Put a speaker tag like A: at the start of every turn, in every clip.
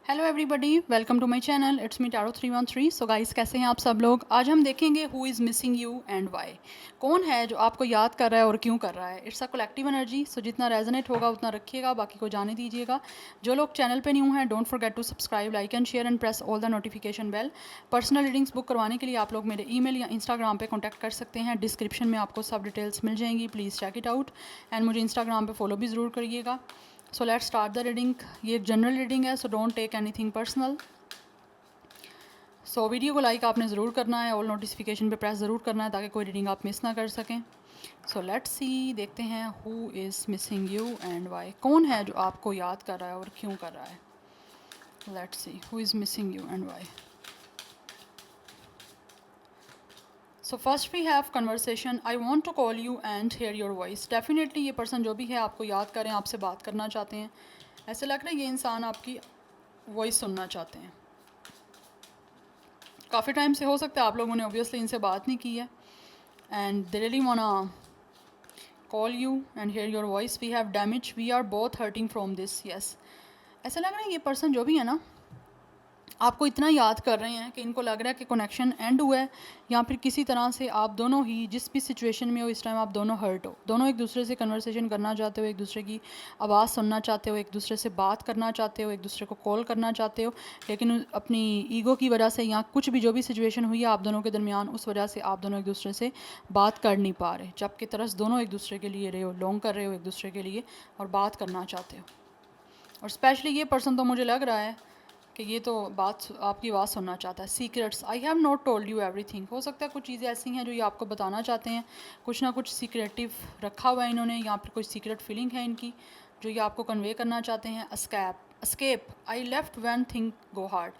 A: Hello everybody, welcome to my channel. It's me Taro 313। So guys, कैसे हैं आप सब लोग। आज हम देखेंगे who is missing you and why. कौन है जो आपको याद कर रहा है और क्यों कर रहा है। इट्स अ कलेक्टिव एनर्जी, सो जितना रेजोनेट होगा उतना रखिएगा, बाकी को जाने दीजिएगा। जो लोग चैनल पे न्यू हैं, don't forget to subscribe, like and share and press all the notification bell. Personal readings book करवाने के लिए आप लोग मेरे ईमेल या इंस्टाग्राम पे कॉन्टैक्ट कर सकते हैं। डिस्क्रिप्शन में आपको सब डिटेल्स मिल जाएंगी, please check it out. And मुझे इंस्टाग्राम पे फॉलो भी ज़रूर करिएगा। So let's start the reading. ये एक जनरल रीडिंग है, so don't take anything personal. So video को लाइक आपने ज़रूर करना है, ऑल नोटिफिकेशन पे प्रेस ज़रूर करना है ताकि कोई रीडिंग आप मिस ना कर सकें। सो लेट्स सी, देखते हैं who is missing you and why. कौन है जो आपको याद कर रहा है और क्यों कर रहा है। Let's see who is missing you and why. So first we have conversation. I want to call you and hear your voice. Definitely ये पर्सन जो भी है आपको याद करें, आपसे बात करना चाहते हैं। ऐसे लग रहा है ये इंसान आपकी वॉइस सुनना चाहते हैं। काफ़ी टाइम से हो सकता है आप लोगों ने ऑब्वियसली इनसे बात नहीं की है। And they really wanna call you and hear your voice. We have damage, we are both hurting from this. Yes, ऐसा लग रहा है ये पर्सन जो भी है ना आपको इतना याद कर रहे हैं कि इनको लग रहा है कि कनेक्शन एंड हुआ है, या फिर किसी तरह से आप दोनों ही जिस भी सिचुएशन में हो इस टाइम आप दोनों हर्ट हो। दोनों एक दूसरे से कन्वर्सेशन करना चाहते हो, एक दूसरे की आवाज़ सुनना चाहते हो, एक दूसरे से बात करना चाहते हो, एक दूसरे को कॉल करना चाहते हो, लेकिन अपनी ईगो की वजह से या कुछ भी जो भी सिचुएशन हुई है आप दोनों के दरमियान, उस वजह से आप दोनों एक दूसरे से बात कर नहीं पा रहे। जबकि तरस दोनों एक दूसरे के लिए रहे हो, लॉन्ग कर रहे हो एक दूसरे के लिए और बात करना चाहते हो। और स्पेशली ये पर्सन तो मुझे लग रहा है कि ये तो बात आपकी बात सुनना चाहता है। Secrets, I have not told you everything. हो सकता है कुछ चीज़ें ऐसी हैं जो ये आपको बताना चाहते हैं, कुछ ना कुछ सीक्रेटिव रखा हुआ है इन्होंने, या फिर कोई सीक्रेट फीलिंग है इनकी जो ये आपको कन्वे करना चाहते हैं। Escape, I left when thing go hard.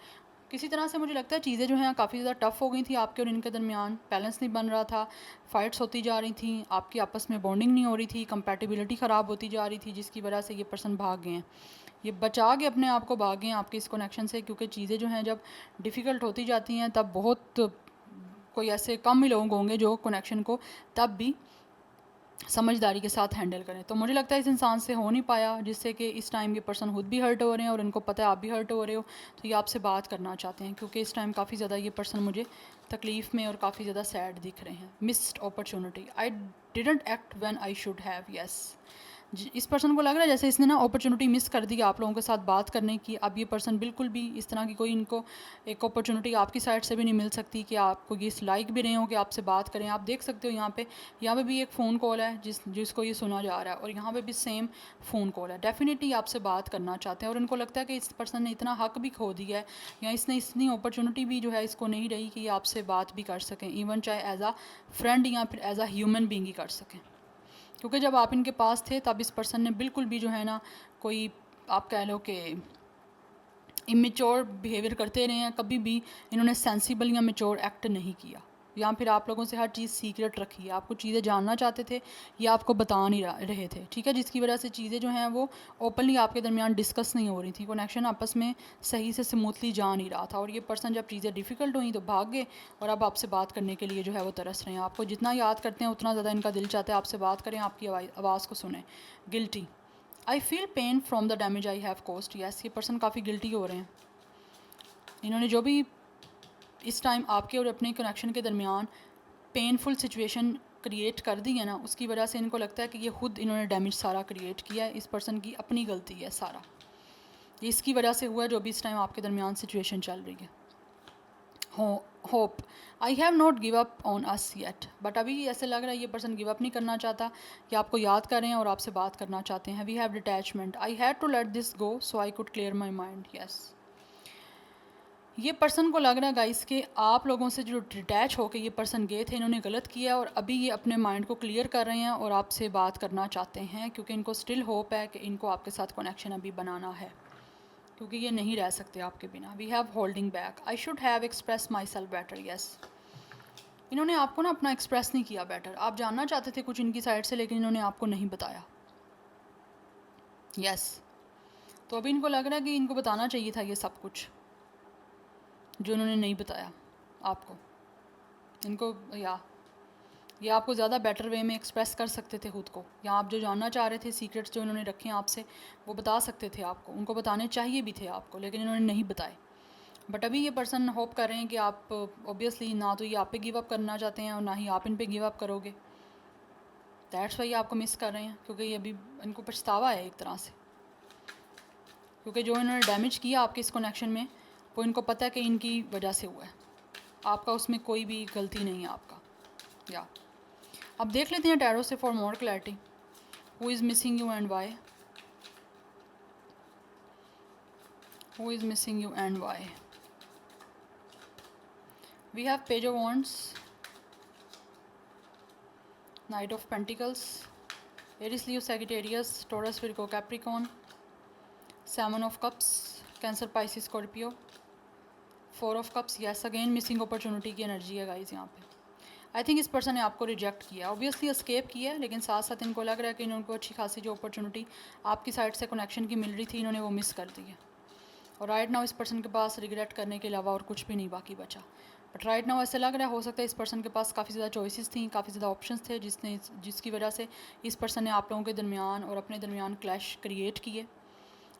A: किसी तरह से मुझे लगता है चीज़ें जो हैं काफ़ी ज़्यादा टफ़ हो गई थी आपके और इनके दरमियान, बैलेंस नहीं बन रहा था, फाइट्स होती जा रही थी, आपकी आपस में बॉन्डिंग नहीं हो रही थी, कंपैटिबिलिटी ख़राब होती जा रही थी, जिसकी वजह से ये पर्सन भाग गए हैं। ये बचा के अपने आप को भागे हैं आपके इस कनेक्शन से, क्योंकि चीज़ें जो हैं जब डिफ़िकल्ट होती जाती हैं तब बहुत कोई ऐसे कम ही लोग होंगे जो कनेक्शन को तब भी समझदारी के साथ हैंडल करें। तो मुझे लगता है इस इंसान से हो नहीं पाया, जिससे कि इस टाइम ये पर्सन खुद भी हर्ट हो रहे हैं और इनको पता है आप भी हर्ट हो रहे हो, तो ये आपसे बात करना चाहते हैं, क्योंकि इस टाइम काफ़ी ज़्यादा ये पर्सन मुझे तकलीफ़ में और काफ़ी ज़्यादा सैड दिख रहे हैं। Missed opportunity, I didn't act when I should have. Yes, इस पर्सन को लग रहा है जैसे इसने ना अपॉर्चुनिटी मिस कर दी आप लोगों के साथ बात करने की। अब ये पर्सन बिल्कुल भी इस तरह की कोई इनको एक अपॉर्चुनिटी आपकी साइड से भी नहीं मिल सकती कि आपको ये लाइक भी रहे हो कि आपसे बात करें। आप देख सकते हो यहाँ पे भी एक फ़ोन कॉल है जिसको ये सुना जा रहा है, और यहाँ पे भी सेम फ़ोन कॉल है। डेफिनेटली आपसे बात करना चाहते हैं और इनको लगता है कि इस पर्सन ने इतना हक भी खो दिया है, या इसने इतनी अपॉर्चुनिटी भी जो है इसको नहीं रही कि ये आपसे बात भी कर सकें, इवन चाहे एज आ फ्रेंड या फिर एज आ ह्यूमन बींग ही कर सकें। क्योंकि जब आप इनके पास थे तब इस पर्सन ने बिल्कुल भी जो है ना कोई, आप कह लो कि इमेच्योर बिहेवियर करते रहे हैं। कभी भी इन्होंने सेंसिबल या मेच्योर एक्ट नहीं किया, या फिर आप लोगों से हर चीज़ सीक्रेट रखी है। आपको चीज़ें जानना चाहते थे, या आपको बता नहीं रहे थे, ठीक है, जिसकी वजह से चीज़ें जो हैं वो ओपनली आपके दरमियान डिस्कस नहीं हो रही थी। कनेक्शन आपस में सही से स्मूथली जा नहीं रहा था, और ये पर्सन जब चीज़ें डिफ़िकल्ट हुई तो भाग गए, और अब आपसे बात करने के लिए जो है वो तरस रहे हैं। आपको जितना याद करते हैं उतना ज़्यादा इनका दिल चाहता है आपसे बात करें, आपकी आवाज़ को सुने। Guilty, I feel pain from the damage I have cost. Yes, ये पर्सन काफ़ी गिल्टी हो रहे हैं। इन्होंने जो भी इस टाइम आपके और अपने कनेक्शन के दरमियान पेनफुल सिचुएशन क्रिएट कर दी है ना, उसकी वजह से इनको लगता है कि ये खुद इन्होंने डैमेज सारा क्रिएट किया है। इस पर्सन की अपनी गलती है सारा, ये इसकी वजह से हुआ है जो भी इस टाइम आपके दरमियान सिचुएशन चल रही है। Hope, I have not give up on us yet. But अभी ऐसे लग रहा है ये पर्सन गिव अप नहीं करना चाहता, कि आपको याद कर रहे हैं और आपसे बात करना चाहते हैं। We have detachment, I had to let this go so I could clear my mind. Yes, ये पर्सन को लग रहा है गाइस कि आप लोगों से जो डिटैच होकर ये पर्सन गए थे, इन्होंने गलत किया और अभी ये अपने माइंड को क्लियर कर रहे हैं और आपसे बात करना चाहते हैं, क्योंकि इनको स्टिल होप है कि इनको आपके साथ कनेक्शन अभी बनाना है, क्योंकि ये नहीं रह सकते आपके बिना। We have holding back, I should have express myself better. Yes, इन्होंने आपको ना अपना एक्सप्रेस नहीं किया बेटर। आप जानना चाहते थे कुछ इनकी साइड से, लेकिन इन्होंने आपको नहीं बताया। यस, तो अभी इनको लग रहा है कि इनको बताना चाहिए था ये सब कुछ जो इन्होंने नहीं बताया आपको। इनको या ये आपको ज़्यादा बेटर वे में एक्सप्रेस कर सकते थे खुद को, या आप जो जानना चाह रहे थे, सीक्रेट्स जो इन्होंने रखे हैं आपसे, वो बता सकते थे आपको, उनको बताने चाहिए भी थे आपको, लेकिन इन्होंने नहीं बताए। बट अभी ये पर्सन होप कर रहे हैं कि आप ऑब्वियसली ना तो ये आप पे गिव अप करना चाहते हैं और ना ही आप इन पे गिव अप करोगे। दैट्स वाई आपको मिस कर रहे हैं, क्योंकि ये अभी इनको पछतावा है एक तरह से, क्योंकि जो इन्होंने डैमेज किया आपके इस कनेक्शन में, वो इनको पता है कि इनकी वजह से हुआ है, आपका उसमें कोई भी गलती नहीं है आपका। या अब देख लेते हैं टैरो से for more clarity, who is missing you and why, who is missing you and why. We have page of wands, Knight of Pentacles, Aries, Leo, Sagittarius, Taurus, Virgo, Capricorn, Seven of Cups, Cancer, Pisces, Scorpio, Four of Cups. Yes, again missing opportunity की energy है guys यहाँ पे। I think इस person ने आपको reject किया, obviously escape किया है, लेकिन साथ साथ इनको लग रहा है कि इनको अच्छी खासी जो अपॉर्चुनिटी आपकी साइड से कनेक्शन की मिल रही थी, इन्होंने वो मिस कर दी है। और राइट नाउ इस पर्सन के पास रिग्रेट करने के अलावा और कुछ भी नहीं बाकी बचा। बट राइट नाउ ऐसे लग रहा है, हो सकता है इस पर्सन के पास काफ़ी ज़्यादा चॉइसेस थी, काफ़ी ज़्यादा ऑप्शंस थे, जिसकी वजह से इस पर्सन ने आप लोगों के दरमियान और अपने दरमियान क्लैश क्रिएट किए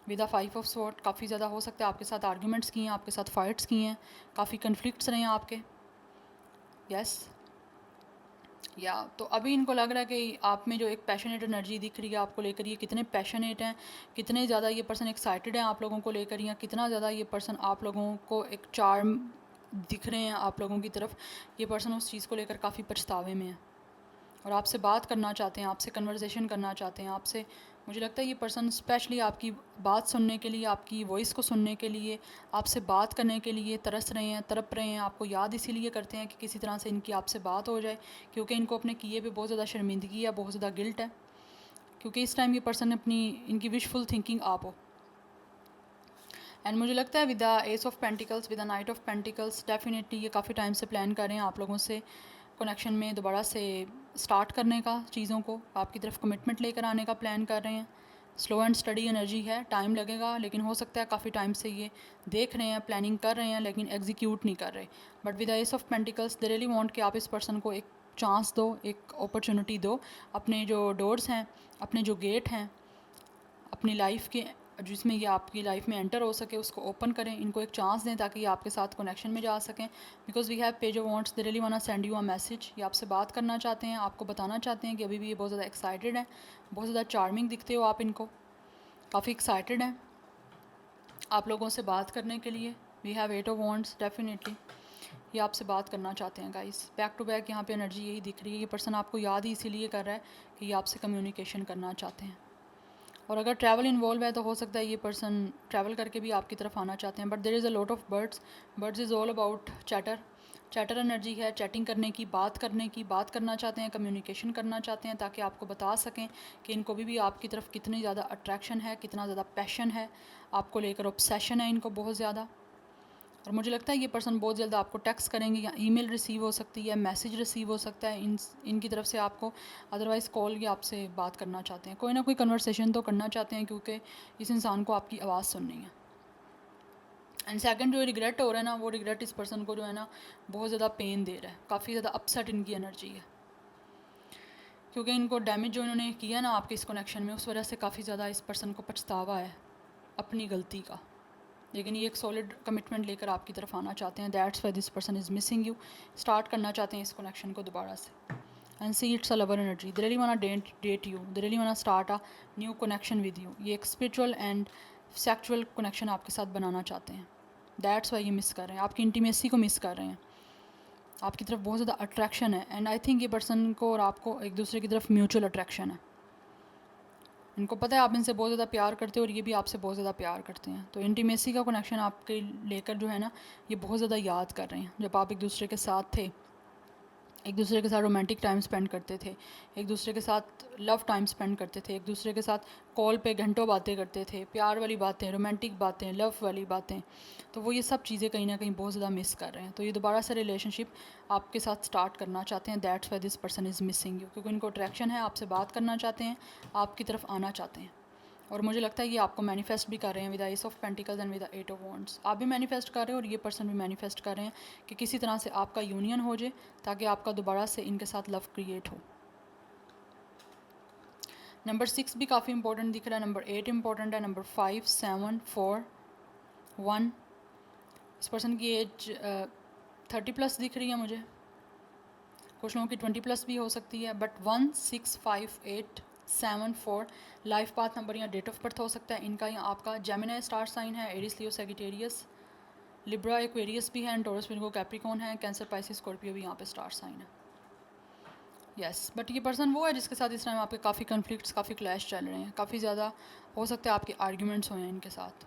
A: विद अ 5 ऑफ स्वॉर्ड। काफ़ी ज़्यादा हो सकता है आपके साथ आर्ग्यूमेंट्स किए हैं, आपके साथ फाइट्स किए हैं, काफ़ी कन्फ्लिक्ट्स रहे हैं आपके। यस या तो अभी इनको लग रहा है कि आप में जो एक पैशनेट एनर्जी दिख रही है आपको लेकर, ये कितने पैशनेट हैं, कितने ज़्यादा ये पर्सन एक्साइटेड हैं आप लोगों को लेकर, या कितना ज़्यादा ये पर्सन आप लोगों को एक चार्म दिख रहे हैं आप लोगों की तरफ। ये पर्सन उस चीज़ को लेकर काफ़ी पछतावे में है और आपसे बात करना चाहते हैं, आपसे कन्वर्सेशन करना चाहते हैं आपसे। मुझे लगता है ये पर्सन स्पेशली आपकी बात सुनने के लिए, आपकी वॉइस को सुनने के लिए, आपसे बात करने के लिए तरस रहे हैं, तड़प रहे हैं। आपको याद इसीलिए करते हैं कि किसी तरह से इनकी आपसे बात हो जाए, क्योंकि इनको अपने किए पे बहुत ज़्यादा शर्मिंदगी है, बहुत ज़्यादा गिल्ट है, क्योंकि इस टाइम ये पर्सन अपनी इनकी विशफुल थिंकिंग आप हो। एंड मुझे लगता है with the S of pentacles, with the night of pentacles, definitely ये काफ़ी टाइम से प्लान कर रहे हैं आप लोगों से कनेक्शन में दोबारा से स्टार्ट करने का, चीज़ों को आपकी तरफ कमिटमेंट लेकर आने का प्लान कर रहे हैं। स्लो एंड स्टडी एनर्जी है, टाइम लगेगा, लेकिन हो सकता है काफ़ी टाइम से ये देख रहे हैं, प्लानिंग कर रहे हैं, लेकिन एग्जीक्यूट नहीं कर रहे। But with the S of pentacles they really want कि आप इस पर्सन को एक चांस दो, एक अपॉर्चुनिटी दो, अपने जो डोर्स हैं, अपने जो गेट हैं अपनी लाइफ के, जिसमें ये आपकी लाइफ में एंटर हो सके, उसको ओपन करें, इनको एक चांस दें ताकि ये आपके साथ कनेक्शन में जा सकें। Because we have page of wands, they really want to send you a message. ये आपसे बात करना चाहते हैं, आपको बताना चाहते हैं कि अभी भी ये बहुत ज़्यादा एक्साइटेड हैं, बहुत ज़्यादा चार्मिंग दिखते हो आप इनको, काफ़ी एक्साइटेड हैं आप लोगों से बात करने के लिए। We have 8 of wands, definitely ये आपसे बात करना चाहते हैं गाइस। बैक टू बैक यहाँ पे एनर्जी यही दिख रही है, ये पर्सन आपको याद ही इसीलिए कर रहा है कि ये आपसे कम्युनिकेशन करना चाहते हैं। और अगर ट्रैवल इन्वॉल्व है तो हो सकता है ये पर्सन ट्रैवल करके भी आपकी तरफ आना चाहते हैं। But there is a lot of birds, birds is all about chatter, chatter energy है, चैटिंग करने की, बात करने की, बात करना चाहते हैं, कम्युनिकेशन करना चाहते हैं, ताकि आपको बता सकें कि इनको भी आपकी तरफ कितनी ज़्यादा अट्रैक्शन है, कितना ज़्यादा पैशन है आपको लेकर, ऑब्सेशन है इनको बहुत ज़्यादा। और मुझे लगता है ये पर्सन बहुत जल्द आपको टेक्स्ट करेंगे, या ईमेल रिसीव हो सकती है, मैसेज रिसीव हो सकता है इनकी तरफ से आपको, अदरवाइज़ कॉल या आपसे बात करना चाहते हैं, कोई ना कोई कन्वर्सेशन तो करना चाहते हैं, क्योंकि इस इंसान को आपकी आवाज़ सुननी है। एंड सेकंड जो रिग्रेट हो रहा है ना, वो रिग्रेट इस पर्सन को जो है ना बहुत ज़्यादा पेन दे रहा है, काफ़ी ज़्यादा अपसेट इनकी एनर्जी है, क्योंकि इनको डैमेज जो इन्होंने किया ना आपके इस कनेक्शन में, उस वजह से काफ़ी ज़्यादा इस पर्सन को पछतावा है अपनी गलती का। लेकिन ये एक सॉलिड कमिटमेंट लेकर आपकी तरफ आना चाहते हैं। That's why this person is missing you. Start करना चाहते हैं इस कनेक्शन को दोबारा से। And see it's a lover energy, they really want date you, they really want start a new connection with you. ये एक स्पिरिचुअल एंड सेक्चुअल कनेक्शन आपके साथ बनाना चाहते हैं। दैट्स वाई ये मिस कर रहे हैं, आपकी इंटीमेसी को मिस कर रहे हैं, आपकी तरफ बहुत ज़्यादा अट्रैक्शन है। एंड आई थिंक ये पर्सन को और आपको एक दूसरे की तरफ म्यूचुअल अट्रैक्शन है। इनको पता है आप इनसे बहुत ज़्यादा प्यार करते हो और ये भी आपसे बहुत ज़्यादा प्यार करते हैं, तो इंटीमेसी का कनेक्शन आपके लेकर जो है ना ये बहुत ज़्यादा याद कर रहे हैं जब आप एक दूसरे के साथ थे, एक दूसरे के साथ रोमांटिक टाइम स्पेंड करते थे, एक दूसरे के साथ लव टाइम स्पेंड करते थे, एक दूसरे के साथ कॉल पे घंटों बातें करते थे, प्यार वाली बातें, रोमांटिक बातें, लव वाली बातें। तो वो ये सब चीज़ें कहीं ना कहीं बहुत ज़्यादा मिस कर रहे हैं, तो ये दोबारा से रिलेशनशिप आपके साथ स्टार्ट करना चाहते हैं। That's why this person is missing you, क्योंकि इनको अट्रैक्शन है, आपसे बात करना चाहते हैं, आपकी तरफ आना चाहते हैं। और मुझे लगता है ये आपको मैनिफेस्ट भी कर रहे हैं with ace of pentacles and with eight of wands. आप भी मैनिफेस्ट कर रहे हैं और ये पर्सन भी मैनिफेस्ट कर रहे हैं कि किसी तरह से आपका यूनियन हो जाए ताकि आपका दोबारा से इनके साथ लव क्रिएट हो। नंबर 6 भी काफ़ी इंपॉर्टेंट दिख रहा है, नंबर 8 इंपॉर्टेंट है, नंबर 5, 7, 4, 1। इस पर्सन की एज 30 प्लस दिख रही है मुझे, कुछ लोगों की 20 प्लस भी हो सकती है, बट 1, 6, 5, 8, 7, 4 लाइफ पाथ नंबर या डेट ऑफ बर्थ हो सकता है इनका या आपका। जेमिनी स्टार साइन है, एरिस, लियो, सैजिटेरियस, लिब्रा, एक्वेरियस भी है, एंड टॉरस, विर्गो, कैप्रिकॉर्न है, कैंसर, पाइसिस, स्कॉर्पियो भी यहाँ पे स्टार साइन है। यस, बट ये पर्सन वो है जिसके साथ इस टाइम आपके काफ़ी कन्फ्लिक्ट्स, काफ़ी क्लैश चल रहे हैं, काफ़ी ज़्यादा हो सकता है आपके आर्ग्यूमेंट्स हुए हैं इनके साथ,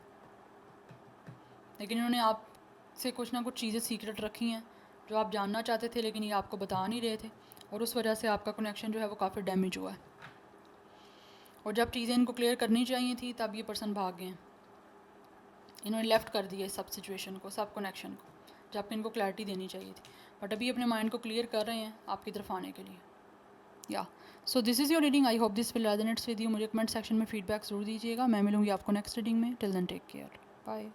A: लेकिन इन्होंने आपसे कुछ ना कुछ चीज़ें सीक्रेट रखी हैं जो आप जानना चाहते थे लेकिन ये आपको बता नहीं रहे थे, और उस वजह से आपका कनेक्शन जो है वो काफ़ी डैमेज हुआ है। और जब चीज़ें इनको क्लियर करनी चाहिए थी तब ये पर्सन भाग गए हैं, इन्होंने लेफ़्ट कर दिया सब सिचुएशन को, सब कनेक्शन को, जबकि इनको क्लैरिटी देनी चाहिए थी, बट अभी अपने माइंड को क्लियर कर रहे हैं आपकी तरफ आने के लिए। या so this is your reading, I hope this will resonates with you. मुझे कमेंट सेक्शन में फीडबैक ज़रूर दीजिएगा। मैं मिलूंगी आपको नेक्स्ट रीडिंग में। Till then take care, bye.